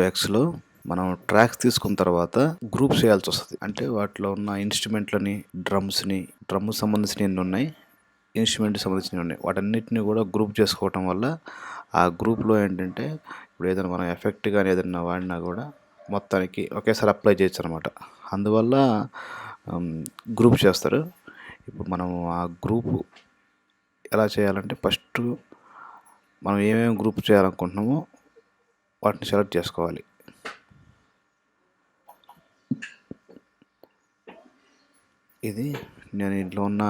ఎక్స్లో మనం ట్రాక్స్ తీసుకున్న తర్వాత గ్రూప్స్ చేయాల్సి వస్తుంది. అంటే వాటిలో ఉన్న ఇన్స్ట్రుమెంట్లని, డ్రమ్ సంబంధించిన ఎన్ని ఉన్నాయి, ఇన్స్ట్రుమెంట్కి సంబంధించినవి ఉన్నాయి, వాటన్నిటిని కూడా గ్రూప్ చేసుకోవటం వల్ల ఆ గ్రూప్లో ఏంటంటే ఇప్పుడు ఏదైనా మనం ఎఫెక్ట్ కానీ ఏదైనా వాడినా కూడా మొత్తానికి ఒకేసారి అప్లై చేయొచ్చు అనమాట. అందువల్ల గ్రూప్ చేస్తారు. ఇప్పుడు మనం ఆ గ్రూపు ఎలా చేయాలంటే ఫస్ట్ మనం ఏమేమి గ్రూప్ చేయాలనుకుంటున్నామో వాటిని సెలెక్ట్ చేసుకోవాలి. ఇది నేను ఇంట్లో ఉన్న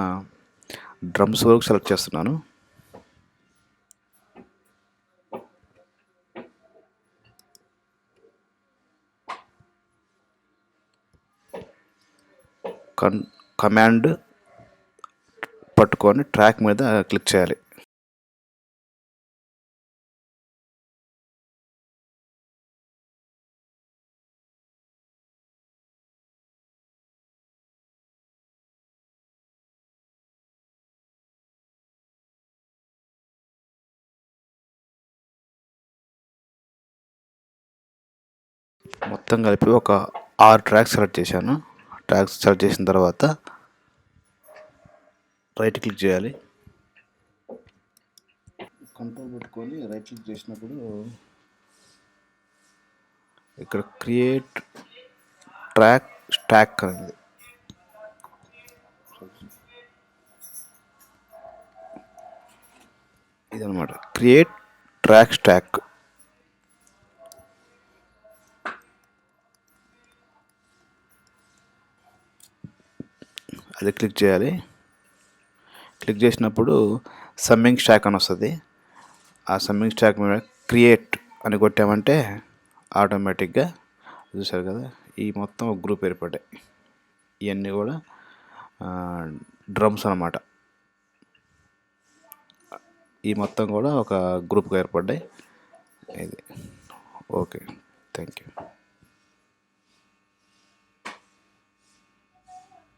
డ్రమ్స్ వరకు సెలెక్ట్ చేస్తున్నాను. కమాండ్ పట్టుకొని ట్రాక్ మీద క్లిక్ చేయాలి. మొత్తం కలిపి ఒక 6 ట్రాక్స్ సెలెక్ట్ చేశాను. ట్రాక్స్ సెలెక్ట్ చేసిన తర్వాత రైట్ క్లిక్ చేయాలి. కంట్రోల్ పెట్టుకొని రైట్ క్లిక్ చేసినప్పుడు ఇక్కడ క్రియేట్ ట్రాక్ స్టాక్ అనేది ఇదనమాట. క్రియేట్ ట్రాక్ స్టాక్ అది క్లిక్ చేయాలి. క్లిక్ చేసినప్పుడు సమ్మింగ్ స్టాక్ అని వస్తుంది. ఆ సమ్మింగ్ స్టాక్ మీద క్రియేట్ అని కొట్టామంటే ఆటోమేటిక్గా చూసారు కదా, ఈ మొత్తం ఒక గ్రూప్ ఏర్పడ్డాయి. ఇవన్నీ కూడా డ్రమ్స్ అన్నమాట. ఈ మొత్తం కూడా ఒక గ్రూప్గా ఏర్పడ్డాయి. ఇది ఓకే, థ్యాంక్ యూ.